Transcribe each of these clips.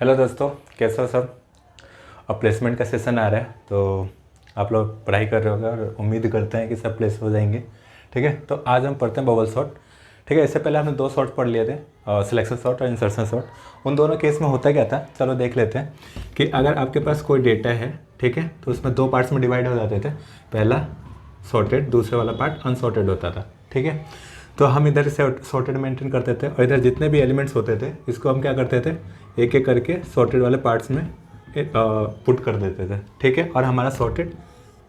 Hello दोस्तों, कैसे हो सब। अब प्लेसमेंट का सेशन आ रहा है तो आप लोग पढ़ाई कर रहे होंगे और उम्मीद करते हैं कि सब प्लेस हो जाएंगे। ठीक है, तो आज हम पढ़ते हैं बबल शॉट। ठीक है, इससे पहले हमने दो शॉट पढ़ लिए थे, सिलेक्शन शॉट और इंसर्शन शॉट। उन दोनों केस में होता क्या था, चलो देख लेते हैं कि अगर आपके पास कोई डेटा है, ठीक है, तो उसमें दो पार्ट्स में डिवाइड हो जाते थे। पहला सॉर्टेड, दूसरे वाला पार्ट अनसॉर्टेड होता था। ठीक है, तो हम इधर से सॉर्टेड मेंटेन करते थे और इधर जितने भी एलिमेंट्स होते थे इसको हम क्या करते थे, एक एक करके सॉर्टेड वाले पार्ट्स में पुट कर देते थे। ठीक है, और हमारा सॉर्टेड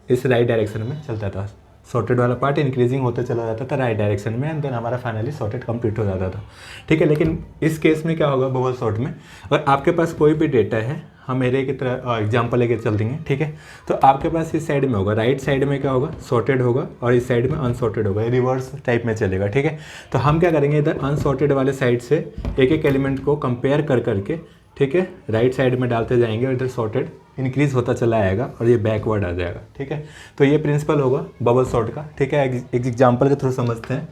इस राइट डायरेक्शन में चलता था। सॉर्टेड वाला पार्ट इंक्रीजिंग होते चला जाता था राइट डायरेक्शन में, एंड देन हमारा फाइनली सॉर्टेड कंप्लीट हो जाता था। ठीक है, लेकिन इस केस में क्या होगा, बबल सॉर्ट में अगर आपके पास कोई भी डेटा है, हम एरे की तरह एग्जांपल लेके चल देंगे। ठीक है, तो आपके पास इस साइड में होगा, राइट साइड में क्या होगा, सॉर्टेड होगा और इस साइड में अनसॉर्टेड होगा, रिवर्स टाइप में चलेगा। ठीक है, तो हम क्या करेंगे, इधर अनसॉर्टेड वाले साइड से एक एक एलिमेंट को कंपेयर कर करके, ठीक है, राइट साइड में डालते जाएंगे और इधर सॉर्टेड इंक्रीज होता चला आएगा और ये बैकवर्ड आ जाएगा। ठीक है, तो ये प्रिंसिपल होगा बबल सॉर्ट का। ठीक है, एक एग्जांपल के थ्रू समझते हैं।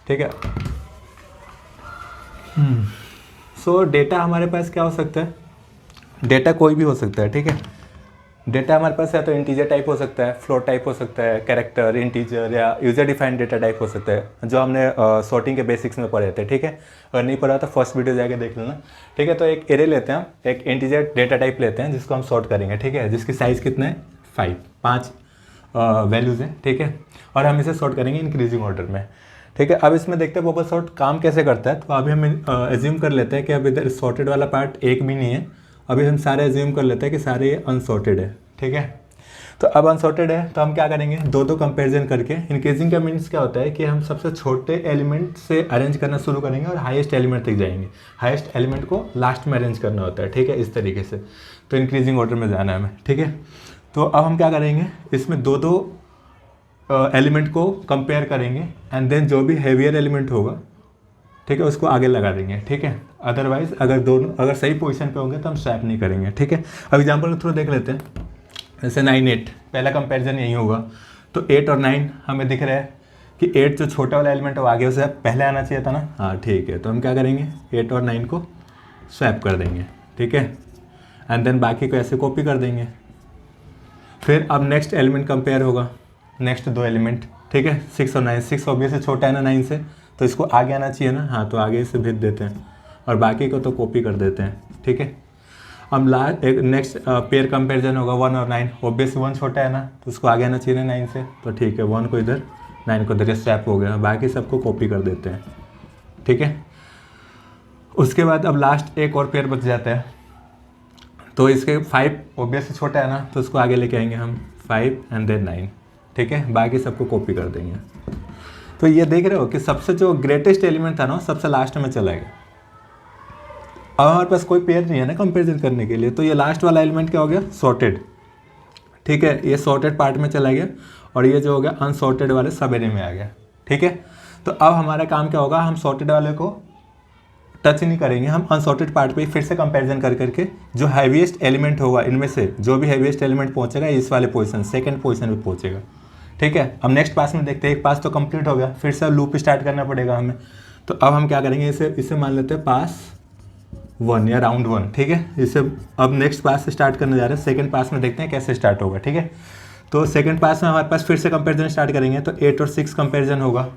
ठीक है, सो डेटा हमारे पास क्या हो सकता है, डेटा कोई भी हो सकता है। ठीक है, डेटा हमारे पास या तो इंटीजर टाइप हो सकता है, फ्लोट टाइप हो सकता है, कैरेक्टर, इंटीजर या यूजर डिफाइंड डेटा टाइप हो सकता है, जो हमने सॉर्टिंग के बेसिक्स में पढ़े थे। ठीक है, अगर नहीं पढ़ा तो फर्स्ट वीडियो जाके देख लेना। ठीक है, तो एक एरे लेते हैं, एक इंटीजर डेटा टाइप लेते हैं जिसको हम सॉर्ट करेंगे। ठीक है, जिसकी साइज़ कितना है, 5 वैल्यूज़ हैं। ठीक है, और हम इसे सॉर्ट करेंगे इंक्रीजिंग ऑर्डर में। ठीक है, अब इसमें देखते हैं बबल सॉर्ट काम कैसे करता है। तो अभी हम एज्यूम कर लेते हैं कि अब इधर सॉर्टेड वाला पार्ट एक भी नहीं है। अभी हम सारे एज्यूम कर लेते हैं कि सारे ये अनसॉर्टेड है। ठीक है, तो अब अनसॉर्टेड है तो हम क्या करेंगे, दो कंपैरिजन करके। इंक्रीजिंग का मीन्स क्या होता है कि हम सबसे छोटे एलिमेंट से अरेंज करना शुरू करेंगे और हाईएस्ट एलिमेंट तक जाएंगे। हाईएस्ट एलिमेंट को लास्ट में अरेंज करना होता है। ठीक है, इस तरीके से तो इंक्रीजिंग ऑर्डर में जाना है हमें। ठीक है, तो अब हम क्या करेंगे, इसमें दो एलिमेंट को कंपेयर करेंगे एंड देन जो भी हैवियर एलिमेंट होगा, ठीक है, उसको आगे लगा देंगे। ठीक है, अदरवाइज अगर सही पोजीशन पे होंगे तो हम स्वैप नहीं करेंगे। ठीक है, अब एग्जांपल थ्रू देख लेते हैं। जैसे 9 8, पहला कंपैरिजन यही होगा। तो 8 और 9 हमें दिख रहा है कि 8 जो छोटा वाला एलिमेंट है वो आगे उसे पहले आना चाहिए था ना। हाँ ठीक है, तो हम क्या करेंगे, 8 और 9 को स्वैप कर देंगे। ठीक है, एंड देन बाकी को ऐसे कॉपी कर देंगे। फिर अब नेक्स्ट एलिमेंट कंपेयर होगा, नेक्स्ट दो एलिमेंट। ठीक है, 6 और 9, 6 ऑब्वियसली छोटा है ना 9 से, तो इसको आगे आना चाहिए ना। हाँ, तो आगे इसे भेज देते हैं और बाकी को तो कॉपी कर देते हैं। ठीक है, अब लास्ट एक नेक्स्ट पेयर कंपैरिजन होगा 1 और 9। ऑब्वियसली 1 छोटा है ना, तो उसको आगे आना चाहिए ना 9 से, तो ठीक है, 1 को इधर 9 को इधर स्वैप हो गया, बाकी सबको कॉपी कर देते हैं। ठीक है, उसके बाद अब लास्ट एक और पेयर बच जाता है। तो इसके 5 ऑब्वियसली छोटा है ना, तो उसको आगे लेके आएंगे हम 5 एंड देन 9। ठीक है, बाकी सबको कॉपी कर देंगे। तो ये देख रहे हो कि सबसे जो ग्रेटेस्ट एलिमेंट था ना, सबसे लास्ट में चला गया। अब हमारे पास कोई पेयर नहीं है ना कंपैरिजन करने के लिए, तो ये लास्ट वाला एलिमेंट क्या हो गया, सॉर्टेड। ठीक है, ये सॉर्टेड पार्ट में चला गया और ये जो हो गया अनसॉर्टेड वाले सब एरे में आ गया। ठीक है, तो अब हमारा काम क्या होगा, हम सॉर्टेड वाले को टच नहीं करेंगे, हम अनसॉर्टेड पार्ट पे फिर से कंपैरिजन कर करके जो हैवीएस्ट एलिमेंट होगा इनमें से, जो भी हैवीएस्ट एलिमेंट पहुंचेगा इस वाले पोजीशन, सेकंड पोजीशन पे पहुंचेगा। ठीक है, अब नेक्स्ट पास में देखते हैं, एक पास तो कंप्लीट हो गया, फिर से लूप स्टार्ट करना पड़ेगा हमें। तो अब हम क्या करेंगे, इसे मान लेते हैं पास 1 या राउंड 1। ठीक है, इसे अब नेक्स्ट पास से स्टार्ट करने जा रहे हैं, सेकंड पास में देखते हैं कैसे स्टार्ट होगा। ठीक है, तो सेकंड पास में हमारे पास फिर से कंपैरिजन स्टार्ट करेंगे, तो 8 और 6 कंपैरिजन होगा।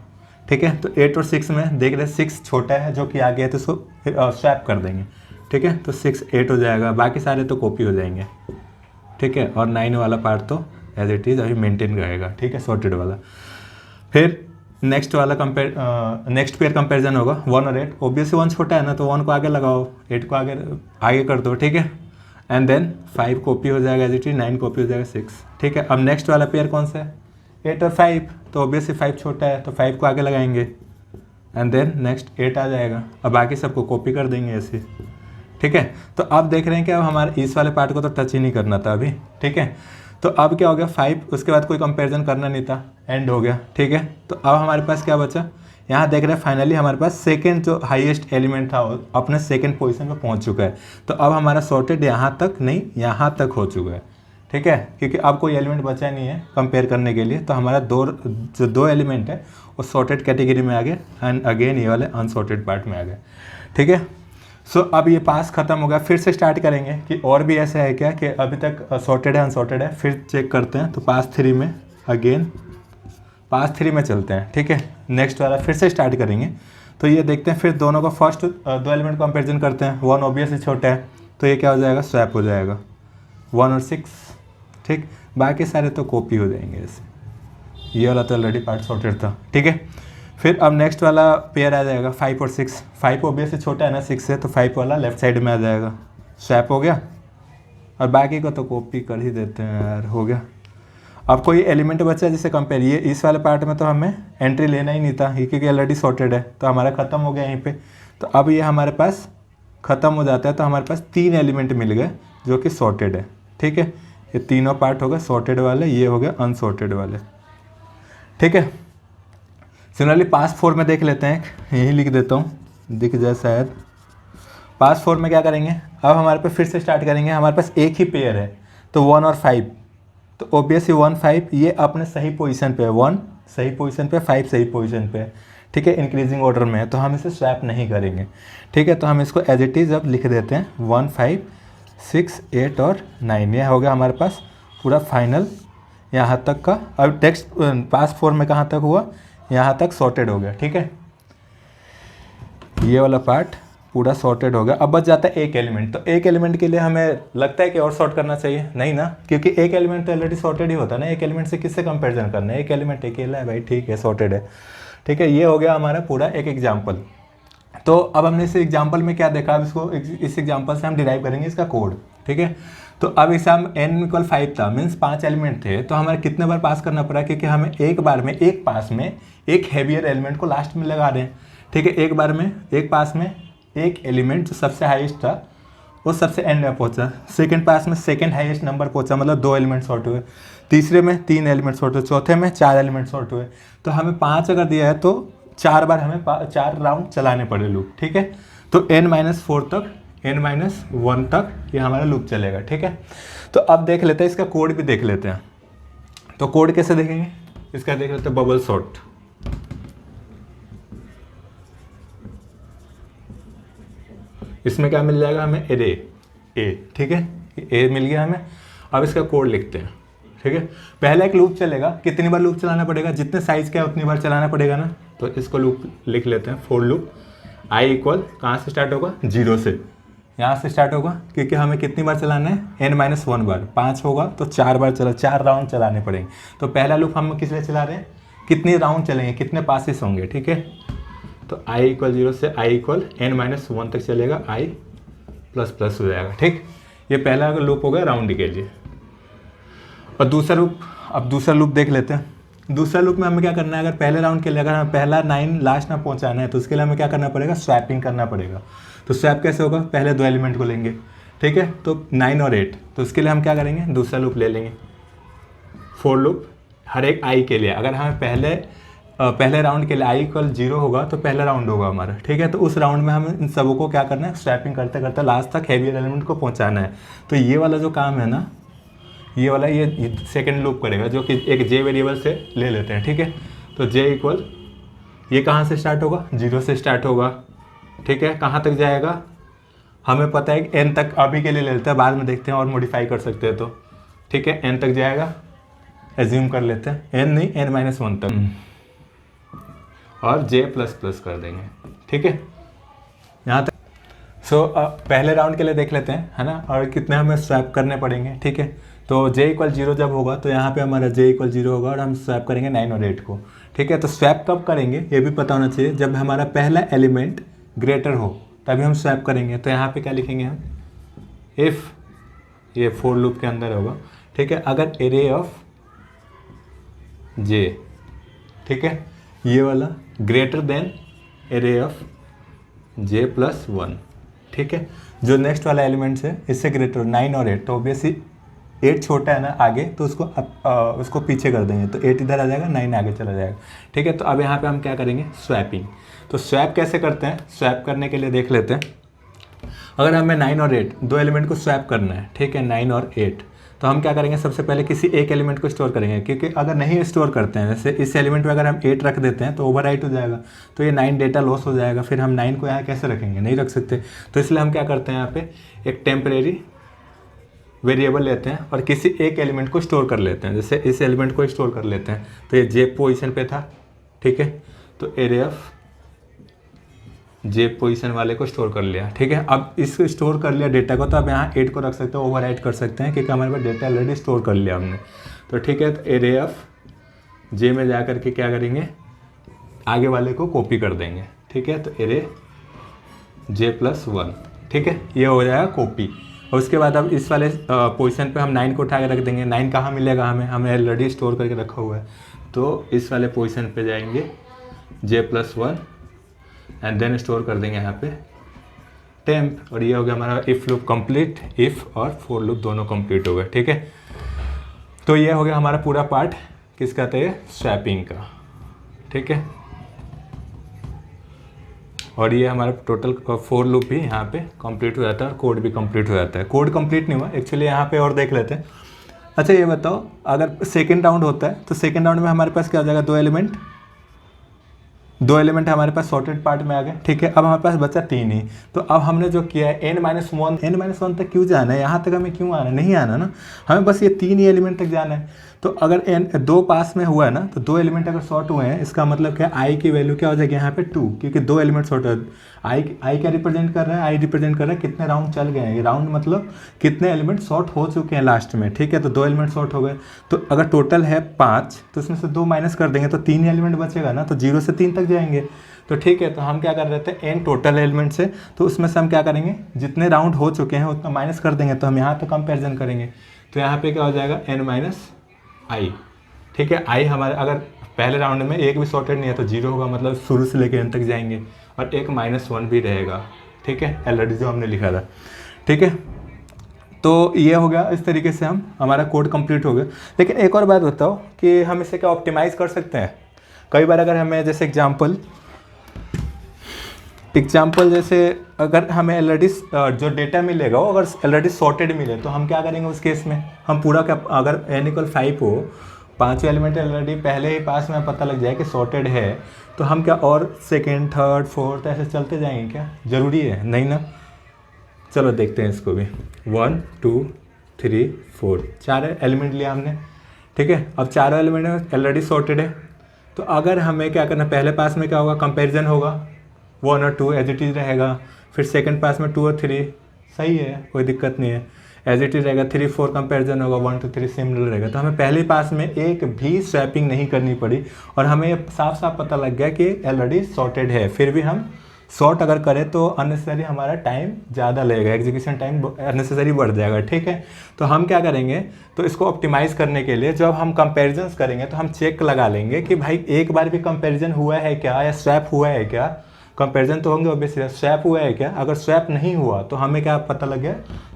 ठीक है, तो 8 और 6 में देख रहे हैं 6 छोटा है जो कि आगे है, तो इसको स्वैप कर देंगे। ठीक है, तो 6 8 हो जाएगा, बाकी सारे तो कॉपी हो जाएंगे। ठीक है, और 9 वाला पार्ट तो एज इट इज़ अभी मेंटेन रहेगा। ठीक है, सॉर्टेड वाला। फिर नेक्स्ट वाला नेक्स्ट पेयर कंपैरिजन होगा 1 और 8। ऑब्वियसली 1 छोटा है ना, तो 1 को आगे लगाओ, 8 को आगे कर दो। ठीक है, एंड देन 5 कॉपी हो जाएगा एज इट इज, 9 कॉपी हो जाएगा 6। ठीक है, अब नेक्स्ट वाला पेयर कौन सा है, 8 और 5। तो ऑब्वियसली 5 छोटा है, तो 5 को आगे लगाएंगे एंड देन नेक्स्ट 8 आ जाएगा, अब बाकी सबको कॉपी कर देंगे ऐसे। ठीक है, तो अब देख रहे हैं कि अब हमारे इस वाले पार्ट को तो टच ही नहीं करना था अभी। ठीक है, तो अब क्या हो गया 5, उसके बाद कोई कंपैरिजन करना नहीं था, एंड हो गया। ठीक है, तो अब हमारे पास क्या बचा, यहाँ देख रहे हैं फाइनली हमारे पास सेकंड जो हाईएस्ट एलिमेंट था वो अपने सेकंड पोजीशन पे पहुँच चुका है। तो अब हमारा सॉर्टेड यहाँ तक नहीं, यहाँ तक हो चुका है। ठीक है, क्योंकि अब कोई एलिमेंट बचा नहीं है कंपेयर करने के लिए, तो हमारा जो दो एलिमेंट है वो सॉर्टेड कैटेगरी में आ गए एंड अगेन ये वाले अनसॉर्टेड पार्ट में आ गए। ठीक है, सो अब ये पास खत्म हो गया, फिर से स्टार्ट करेंगे कि और भी ऐसा है क्या कि अभी तक सॉर्टेड है अनसॉर्टेड है, फिर चेक करते हैं। तो पास 3 में अगेन पास 3 में चलते हैं, ठीक है। नेक्स्ट वाला फिर से स्टार्ट करेंगे। तो ये देखते हैं, फिर दोनों का फर्स्ट 2 एलिमेंट कंपेरिजन करते हैं। 1 ऑब्वियसली छोटा है तो ये क्या हो जाएगा, स्वैप हो जाएगा 1 और 6, ठीक। बाकी सारे तो कॉपी हो जाएंगे ऐसे। ये वाला तो ऑलरेडी पार्ट सॉर्टेड था, ठीक है। फिर अब नेक्स्ट वाला पेयर आ जाएगा 5 और 6। 5 ऑब्वियसली छोटा है ना 6 से, तो 5 वाला लेफ्ट साइड में आ जाएगा, स्वैप हो गया। और बाकी को तो कॉपी कर ही देते हैं यार, हो गया। अब कोई एलिमेंट बचा जिसे कंपेयर, ये इस वाले पार्ट में तो हमें एंट्री लेना ही नहीं था, ये क्योंकि ऑलरेडी सॉर्टेड है तो हमारा ख़त्म हो गया यहीं पे। तो अब ये हमारे पास ख़त्म हो जाता है, तो हमारे पास 3 एलिमेंट मिल गए जो कि सॉर्टेड है, ठीक है। ये तीनों पार्ट हो गए सॉर्टेड वाले, ये हो गए अनसॉर्टेड वाले, ठीक है। सिमिलरली पास 4 में देख लेते हैं, यही लिख देता हूँ, दिख जाए शायद। पास 4 में क्या करेंगे, अब हमारे पे फिर से स्टार्ट करेंगे। हमारे पास एक ही पेयर है तो 1 और 5, तो ऑब्वियसली 1 5 ये अपने सही पोजीशन पे है, 1 सही पोजीशन पे, 5 सही पोजीशन पे है, ठीक है। इंक्रीजिंग ऑर्डर में है तो हम इसे स्वैप नहीं करेंगे, ठीक है। तो हम इसको एज इट इज़ अब लिख देते हैं 1 5 6 8 और 9। यह हो गया हमारे पास पूरा फाइनल यहाँ तक का। अब टेक्स्ट पास 4 में कहाँ तक हुआ, यहाँ तक सॉर्टेड हो गया, ठीक है। ये वाला पार्ट पूरा सॉर्टेड हो गया। अब बच जाता है एक एलिमेंट, तो एक एलिमेंट के लिए हमें लगता है कि और सॉर्ट करना चाहिए, नहीं ना, क्योंकि एक एलिमेंट तो ऑलरेडी सॉर्टेड ही होता है ना। एक एलिमेंट से किससे कंपैरिजन करना है, एक एलिमेंट अकेला है भाई, ठीक है, सॉर्टेड है, ठीक है। ये हो गया हमारा पूरा एक एग्जाम्पल। तो अब हमने इस एग्जाम्पल में क्या देखा, अब इसको इस एग्जाम्पल से हम डिराइव करेंगे इसका कोड, ठीक है। तो अब इसे हम n = 5 था, मीन्स 5 एलिमेंट थे, तो हमारे कितने बार पास करना पड़ा, क्योंकि हमें एक बार में एक पास में एक हैवियर एलिमेंट को लास्ट में लगा रहे हैं, ठीक है। एक बार में एक पास में एक एलिमेंट जो सबसे हाईएस्ट था वो सबसे एंड में पहुंचा, सेकंड पास में सेकंड हाईएस्ट नंबर पहुंचा, मतलब 2 एलिमेंट सॉर्ट हुए, तीसरे में 3 एलिमेंट सॉर्ट हुए, चौथे में 4 एलिमेंट सॉर्ट हुए। तो हमें 5 अगर दिया है तो 4 बार हमें 4 राउंड चलाने पड़े लूप, ठीक है। तो n-4 तक, n-1 तक ये हमारा लूप चलेगा, ठीक है। तो अब देख लेते हैं, इसका कोड भी देख लेते हैं। तो कोड कैसे देखेंगे, इसका देख लेते हैं बबल सॉर्ट। इसमें क्या मिल जाएगा हमें, एरे ए, ठीक है, ए मिल गया हमें। अब इसका कोड लिखते हैं, ठीक है। पहला एक लूप चलेगा, कितनी बार लूप चलाना पड़ेगा, जितने साइज का है उतनी बार चलाना पड़ेगा ना। तो इसको लूप लिख लेते हैं, फॉर लूप आई इक्वल कहाँ से स्टार्ट होगा, 0 से, यहाँ से स्टार्ट होगा, क्योंकि हमें कितनी बार चलाना है, n-1 बार, 5 होगा तो 4 बार 4 राउंड चलाने पड़ेंगे। तो पहला लूप हम किस लिए चला रहे हैं, कितने राउंड चलेंगे, कितने पासेस होंगे, ठीक है। तो i = 0 से i = n-1 तक चलेगा, i ++ हो जाएगा, ठीक। ये पहला लूप हो गया राउंड के लिए। और दूसरा लूप, अब दूसरा लूप देख लेते हैं। दूसरा लूप में हमें क्या करना है, अगर पहले राउंड के लिए अगर हमें पहला 9 लास्ट में पहुंचाना है तो उसके लिए हमें क्या करना पड़ेगा, स्वैपिंग करना पड़ेगा। तो स्वैप कैसे होगा, पहले 2 एलिमेंट को लेंगे, ठीक है। तो 9 और 8, तो उसके लिए हम क्या करेंगे, दूसरा लूप ले लेंगे, फॉर लूप हर एक i के लिए। अगर हमें पहले राउंड के लिए i = 0 होगा तो पहला राउंड होगा हमारा, ठीक है। तो उस राउंड में हमें इन सबों को क्या करना है, स्वैपिंग करते करते लास्ट तक हैवियर एलिमेंट को पहुंचाना है। तो ये वाला जो काम है ना, ये वाला ये सेकंड लूप करेगा, जो कि एक j वेरिएबल से ले लेते हैं, ठीक है। तो j इक्वल, ये कहाँ से स्टार्ट होगा, 0 से स्टार्ट होगा, ठीक है। कहाँ तक जाएगा हमें पता है कि n तक अभी के लिए ले लेते हैं, बाद में देखते हैं और मॉडिफाई कर सकते हैं तो, ठीक है। n तक जाएगा, एज्यूम कर लेते हैं, n नहीं n-1 तक, और j++ कर देंगे, ठीक है, यहाँ तक। सो पहले राउंड के लिए देख लेते हैं, है ना, और कितने हमें स्वैप करने पड़ेंगे, ठीक है। तो j = 0 जब होगा तो यहाँ पे हमारा j = 0 होगा और हम स्वैप करेंगे 9 और 8 को, ठीक है। तो स्वैप कब करेंगे ये भी पता होना चाहिए, जब हमारा पहला एलिमेंट ग्रेटर हो तभी हम स्वैप करेंगे। तो यहाँ पे क्या लिखेंगे हम, इफ़, ये फॉर लूप के अंदर होगा, ठीक है, अगर एरे ऑफ j, ठीक है, ये वाला greater than array of j+1, ठीक है। जो नेक्स्ट वाला एलिमेंट्स है इससे ग्रेटर 9 और 8, तो ऑब्वियसली 8 छोटा है ना आगे, तो उसको पीछे कर देंगे, तो 8 इधर आ जाएगा, 9 आगे चला जाएगा, ठीक है। तो अब यहाँ पे हम क्या करेंगे, स्वैपिंग। तो स्वैप कैसे करते हैं, स्वैप करने के लिए देख लेते हैं। अगर हमें 9 और 8 2 एलिमेंट को स्वैप करना है, ठीक है, 9 और 8, तो हम क्या करेंगे, सबसे पहले किसी एक एलिमेंट को स्टोर करेंगे, क्योंकि अगर नहीं स्टोर करते हैं, जैसे इस एलिमेंट में अगर हम 8 रख देते हैं तो ओवरराइट हो जाएगा, तो ये 9 डेटा लॉस हो जाएगा, फिर हम 9 को यहाँ कैसे रखेंगे, नहीं रख सकते। तो इसलिए हम क्या करते हैं, यहाँ पे एक टेम्परेरी वेरिएबल लेते हैं और किसी एक एलिमेंट को स्टोर कर लेते हैं, जैसे इस एलिमेंट को स्टोर कर लेते हैं। तो ये जे पोजीशन पे था, ठीक है, तो एरे ऑफ जे पोजीशन वाले को स्टोर कर लिया, ठीक है। अब इसको स्टोर कर लिया डेटा को, तो अब यहाँ 8 को रख सकते हैं, ओवरराइट कर सकते हैं, क्योंकि हमारे पास डेटा ऑलरेडी स्टोर कर लिया हमने। तो ठीक है, तो एरे ऑफ जे में जा कर के क्या करेंगे, आगे वाले को कॉपी कर देंगे, ठीक है। तो एरे j+1, ठीक है, ये हो जाएगा कॉपी। और उसके बाद अब इस वाले पोजीशन पे हम 9 को उठा के रख देंगे। 9 कहाँ मिलेगा हमें, हमने ऑलरेडी स्टोर करके रखा हुआ है, तो इस वाले पोजीशन पे जाएंगे j+1 एंड देन स्टोर कर देंगे यहाँ पे टेम्प, और ये हो गया हमारा इफ़ लूप कंप्लीट। इफ़ और फॉर लूप दोनों कंप्लीट हो गए, ठीक है। तो ये हो गया हमारा पूरा पार्ट किसका था, ये स्वैपिंग का, ठीक है। और ये हमारा टोटल फॉर लूप भी यहाँ पे कंप्लीट हो जाता है और कोड भी कंप्लीट हो जाता है। कोड कंप्लीट नहीं हुआ एक्चुअली, यहाँ पे और देख लेते हैं। अच्छा ये बताओ, अगर सेकेंड राउंड होता है तो सेकेंड राउंड में हमारे पास क्या हो जाएगा, दो एलिमेंट हमारे पास सॉर्टेड पार्ट में आ गए, ठीक है। अब हमारे पास बचा 3 ही। तो अब हमने जो किया है n-1 तक क्यों जाना है, यहाँ तक हमें क्यों आना है, नहीं आना ना, हमें बस ये 3 ही एलिमेंट तक जाना है। तो अगर दो पास में हुआ है ना, तो 2 एलिमेंट अगर शॉर्ट हुए हैं, इसका मतलब क्या, आई की वैल्यू क्या हो जाएगी यहाँ पे 2, क्योंकि 2 एलिमेंट शॉर्ट है। आई क्या रिप्रेजेंट कर रहा है, आई रिप्रेजेंट कर रहा है कितने राउंड चल गए हैं, ये राउंड मतलब कितने एलिमेंट शॉर्ट हो चुके हैं लास्ट में, ठीक है। तो 2 एलिमेंट शॉर्ट हो गए, तो अगर टोटल है 5, तो उसमें से 2 माइनस कर देंगे तो 3 एलिमेंट बचेगा ना, तो 0 से 3 तक जाएंगे। तो ठीक है, तो हम क्या कर रहे थे, n टोटल एलिमेंट से, तो उसमें से हम क्या करेंगे, जितने राउंड हो चुके हैं उतना माइनस कर देंगे, तो हम यहाँ पे कंपैरिजन करेंगे। तो यहाँ पे क्या हो जाएगा, n-i, ठीक है। i हमारे अगर पहले राउंड में एक भी सॉर्टेड नहीं है तो 0 होगा, मतलब शुरू से लेकर एंड तक जाएंगे, और एक -1 भी रहेगा, ठीक है, ऑलरेडी जो हमने लिखा था, ठीक है। तो ये हो गया, इस तरीके से हमारा कोड कंप्लीट हो गया। लेकिन एक और बात बताओ कि हम इसे क्या ऑप्टिमाइज़ कर सकते हैं। कई बार अगर हमें जैसे एग्जाम्पल जैसे अगर हमें ऑलरेडी जो डेटा मिलेगा वो अगर ऑलरेडी सॉर्टेड मिले, तो हम क्या करेंगे उस केस में, हम पूरा क्या, अगर n=5 हो, 5 एलिमेंट ऑलरेडी पहले ही पास में पता लग जाए कि सॉर्टेड है, तो हम क्या और सेकेंड, थर्ड, फोर्थ ऐसे चलते जाएंगे क्या, ज़रूरी है, नहीं ना। चलो देखते हैं इसको भी। 1 2 3 4 4 एलिमेंट लिया हमने, ठीक है। अब चारों एलिमेंट ऑलरेडी सॉर्टेड है, तो अगर हमें क्या करना, पहले पास में क्या होगा, कंपैरिजन होगा, 1 और 2 एज इट इज़ रहेगा, फिर सेकंड पास में 2 और 3, सही है, कोई दिक्कत नहीं है, एज इट इज़ रहेगा। 3 4 कंपैरिजन होगा, 1 2 3 सिमिलर रहेगा। तो हमें पहले पास में एक भी स्वैपिंग नहीं करनी पड़ी, और हमें ये साफ साफ पता लग गया कि ऑलरेडी सॉर्टेड है। फिर भी हम सॉर्ट अगर करें तो अननेसेसरी हमारा टाइम ज़्यादा लगेगा, एग्जीक्यूशन टाइम अननेसेसरी बढ़ जाएगा, ठीक है। तो हम क्या करेंगे, तो इसको ऑप्टिमाइज़ करने के लिए जब हम कंपैरिजन्स करेंगे तो हम चेक लगा लेंगे कि भाई एक बार भी कंपैरिजन हुआ है क्या, या स्वैप हुआ है क्या। कंपैरिजन तो होंगे ऑब्वियसली, स्वैप हुआ है क्या, अगर स्वैप नहीं हुआ तो हमें क्या पता लग गया,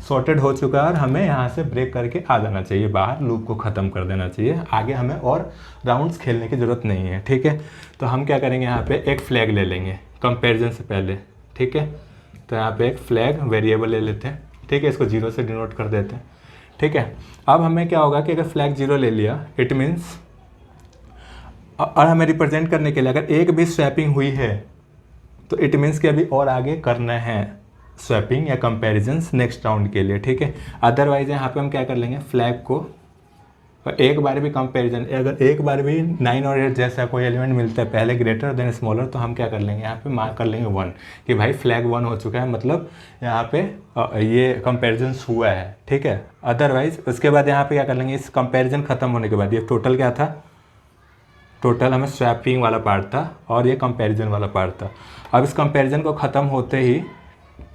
सॉर्टेड हो चुका है, और हमें यहाँ से ब्रेक करके आ जाना चाहिए बाहर, लूप को ख़त्म कर देना चाहिए, आगे हमें और राउंड्स खेलने की ज़रूरत नहीं है, ठीक है। तो हम क्या करेंगे, यहाँ पे एक फ्लैग ले लेंगे कंपैरिजन से पहले, ठीक है। तो यहाँ पे एक फ्लैग वेरिएबल ले लेते हैं, ठीक है, इसको 0 से डिनोट कर देते हैं, ठीक है। अब हमें क्या होगा कि अगर फ्लैग 0 ले लिया, इट मीन्स, और हमें रिप्रेजेंट करने के लिए अगर एक भी स्वैपिंग हुई है तो इट मीन्स कि अभी और आगे करना है स्वैपिंग या कंपैरिजन्स नेक्स्ट राउंड के लिए, ठीक है। अदरवाइज यहाँ पे हम क्या कर लेंगे, फ्लैग को, और एक बार भी कंपैरिजन, अगर एक बार भी 9 और 8 जैसा कोई एलिमेंट मिलता है पहले ग्रेटर देन स्मॉलर, तो हम क्या कर लेंगे, यहाँ पे मार्क कर लेंगे 1, कि भाई फ्लैग 1 हो चुका है, मतलब यहाँ पे ये कंपैरिजन्स हुआ है, ठीक है। अदरवाइज उसके बाद यहाँ पे क्या कर लेंगे, इस कंपैरिजन खत्म होने के बाद, ये टोटल क्या था, टोटल हमें स्वैपिंग वाला पार्ट था और ये कंपैरिजन वाला पार्ट था। अब इस कंपैरिजन को ख़त्म होते ही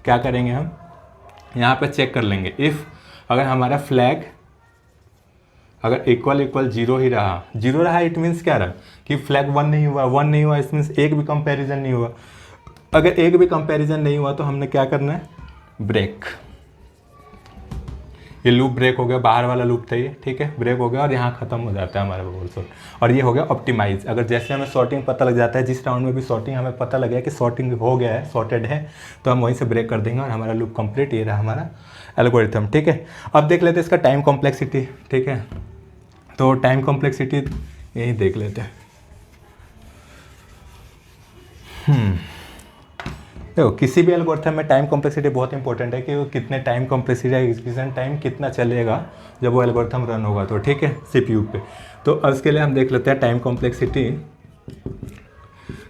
क्या करेंगे, हम यहाँ पे चेक कर लेंगे, इफ़ अगर हमारा फ्लैग अगर इक्वल 0 ही रहा, 0 रहा, इट मीन्स क्या रहा कि फ्लैग 1 नहीं हुआ, 1 नहीं हुआ, इट मीन्स एक भी कंपैरिजन नहीं हुआ। अगर एक भी कंपैरिजन नहीं हुआ तो हमने क्या करना है, ब्रेक, ये लूप ब्रेक हो गया, बाहर वाला लूप था ये, ठीक है, ब्रेक हो गया, और यहाँ खत्म हो जाता है हमारा बबल सॉर्ट। और ये हो गया ऑप्टिमाइज। अगर जैसे हमें सॉर्टिंग पता लग जाता है, जिस राउंड में भी सॉर्टिंग हमें पता लग गया कि सॉर्टिंग हो गया है, सॉर्टेड है, तो हम वहीं से ब्रेक कर देंगे और हमारा लूप कंप्लीट, ये रहा हमारा एल्गोरिथम, ठीक है। अब देख लेते हैं इसका टाइम कॉम्प्लेक्सिटी, ठीक है। तो टाइम कॉम्प्लेक्सिटी यही देख लेते हैं। देखो किसी भी एल्गोरिथम में टाइम कॉम्प्लेक्सिटी बहुत इंपॉर्टेंट है कि वो कितने टाइम कॉम्प्लेक्सिटी, एग्जीक्यूशन टाइम कितना चलेगा जब वो एल्गोरिथम रन होगा, तो ठीक है सीपीयू पे। तो उसके लिए हम देख लेते हैं टाइम कॉम्प्लेक्सिटी।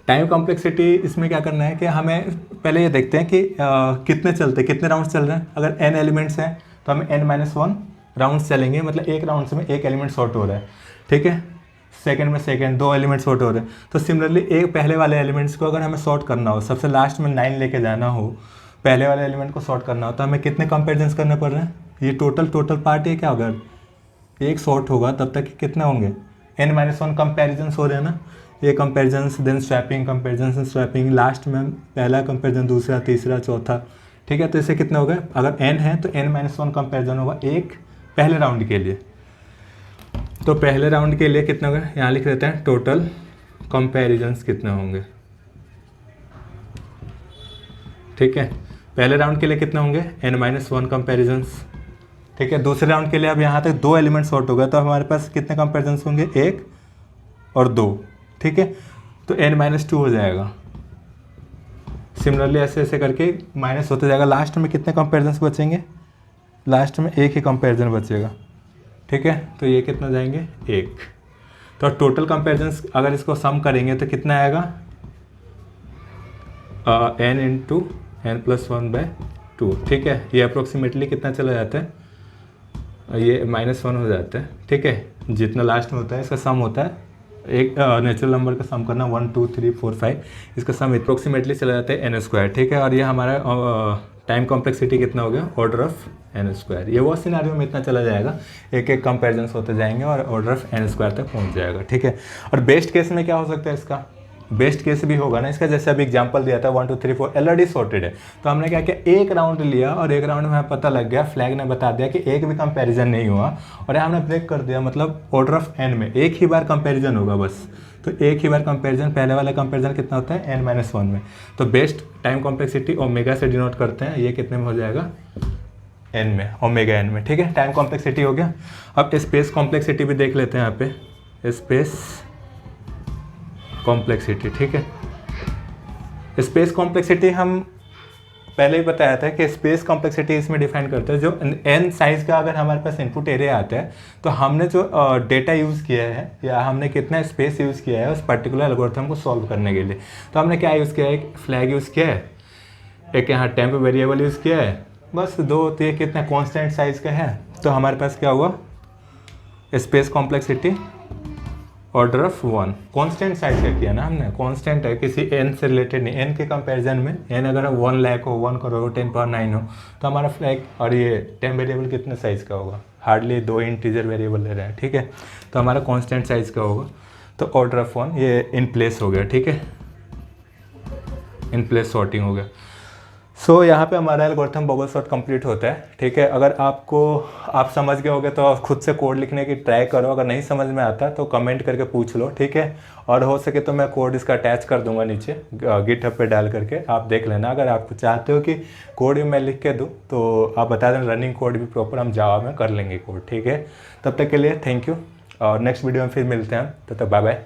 टाइम कॉम्प्लेक्सिटी इसमें क्या करना है कि हमें पहले ये देखते हैं कि कितने चलते हैं, कितने राउंड्स चल रहे हैं। अगर n एलिमेंट्स हैं तो हमें n-1 राउंड्स चलेंगे, मतलब एक राउंड में एक एलिमेंट शॉर्ट हो रहा है, ठीक है। सेकंड में सेकंड 2 एलिमेंट शॉर्ट हो रहे हैं। तो सिमिलरली एक पहले वाले एलिमेंट्स को अगर हमें शॉर्ट करना हो, सबसे लास्ट में 9 लेके जाना हो, पहले वाले एलिमेंट को शॉर्ट करना हो, तो हमें कितने कंपेरिजन्स करने पड़ रहे हैं। ये टोटल पार्ट है क्या, अगर एक शॉर्ट होगा तब तक कितने होंगे, n-1 कंपेरिजन्स हो रहे हैं ना। ये comparisons, then swapping, comparison swapping, last में पहला कंपेरिजन, दूसरा, तीसरा, चौथा, ठीक है। तो इससे कितने हो गए, अगर n है तो n-1 कंपेरिजन होगा एक पहले राउंड के लिए। तो पहले राउंड के लिए कितने होंगे, यहाँ लिख देते हैं टोटल कंपेरिजन्स कितने होंगे, ठीक है। पहले राउंड के लिए कितने होंगे, n-1 कंपेरिजन्स, ठीक है। दूसरे राउंड के लिए अब यहाँ तक 2 एलिमेंट शॉर्ट हो गए, तो हमारे पास कितने कंपेरिजन्स होंगे, 1 और 2, ठीक है। तो n-2 हो जाएगा। सिमिलरली ऐसे ऐसे करके माइनस होते जाएगा। लास्ट में कितने कंपेरिजन्स बचेंगे, लास्ट में एक ही कंपेरिजन बचेगा, ठीक है। तो ये कितना जाएंगे, 1। तो टोटल कंपेरिजन्स अगर इसको सम करेंगे तो कितना आएगा, n इंटू n+1/2, ठीक है। ये अप्रोक्सीमेटली कितना चला जाता है, ये -1 हो जाता है, ठीक है। जितना लास्ट में होता है इसका सम होता है, एक नेचुरल नंबर का सम करना 1 2 3 4 5, इसका सम अप्रोक्सीमेटली चला जाता है n², ठीक है। और ये हमारा टाइम कॉम्प्लेक्सिटी कितना हो गया, ऑर्डर ऑफ n²। ये वो सिनारियो में इतना चला जाएगा, एक एक कंपेरिजन्स होते जाएंगे और ऑर्डर ऑफ n² तक पहुंच जाएगा, ठीक है। और बेस्ट केस में क्या हो सकता है, इसका बेस्ट केस भी होगा ना इसका, जैसे अभी एग्जांपल दिया था 1 2 3 4 ऑलरेडी सॉर्टेड है। तो हमने क्या किया, एक राउंड लिया और एक राउंड में हमें पता लग गया, फ्लैग ने बता दिया कि एक भी कंपैरिजन नहीं हुआ, और हमने ब्रेक कर दिया, मतलब ऑर्डर ऑफ n में एक ही बार कंपैरिजन होगा बस। तो एक ही बार कंपैरिजन, पहले वाला कंपैरिजन कितना होता है, n-1 में। तो बेस्ट टाइम कॉम्प्लेक्सिटी ओमेगा से डिनोट करते हैं, ये कितने में हो जाएगा, n में, ओमेगा n में, ठीक है। टाइम कॉम्प्लेक्सिटी हो गया। अब स्पेस कॉम्प्लेक्सिटी भी देख लेते हैं यहाँ पे, स्पेस कॉम्प्लेक्सिटी, ठीक है। स्पेस कॉम्प्लेक्सिटी हम पहले ही बताया था कि स्पेस कॉम्प्लेक्सिटी इसमें डिफाइन करते हैं, जो n साइज़ का अगर हमारे पास इनपुट एरिया आता है, तो हमने जो डेटा यूज़ किया है या हमने कितना स्पेस यूज़ किया है उस पर्टिकुलर एल्गोरिथम को सॉल्व करने के लिए। तो हमने क्या यूज़ किया है, एक फ्लैग यूज़ किया है, एक यहाँ टेम्प वेरिएबल यूज़ किया है, बस 2 तो ये कितना कॉन्स्टेंट साइज़ का है। तो हमारे पास क्या हुआ, space complexity order of 1, constant size का किया ना हमने, कॉन्स्टेंट है, किसी n से रिलेटेड नहीं। n के कंपैरिजन में n अगर 1 लाख हो, 1 करोड़ हो, 10⁻9 हो, तो हमारा फ्लैग और ये टेम्प वेरिएबल कितने साइज़ का होगा, हार्डली 2 इंटीजर वेरिएबल ले रहे हैं, ठीक है। तो हमारा कॉन्स्टेंट साइज़ का होगा। तो ऑर्डर ऑफ 1 ये इन प्लेस हो गया, ठीक है, इन प्लेस सॉर्टिंग हो गया। सो यहाँ पे हमारा एल्गोरिथम बबल सॉर्ट कंप्लीट होता है, ठीक है। अगर आप समझ गए होगे तो खुद से कोड लिखने की ट्राई करो, अगर नहीं समझ में आता तो कमेंट करके पूछ लो, ठीक है। और हो सके तो मैं कोड इसका अटैच कर दूंगा नीचे गिटहब पे डाल करके, आप देख लेना। अगर आप चाहते हो कि कोड भी मैं लिख के दूँ तो आप बता देना, रनिंग कोड भी प्रॉपर हम जावा में कर लेंगे कोड, ठीक है। तब तक के लिए थैंक यू, और नेक्स्ट वीडियो में फिर मिलते हैं, तब तक बाय बाय।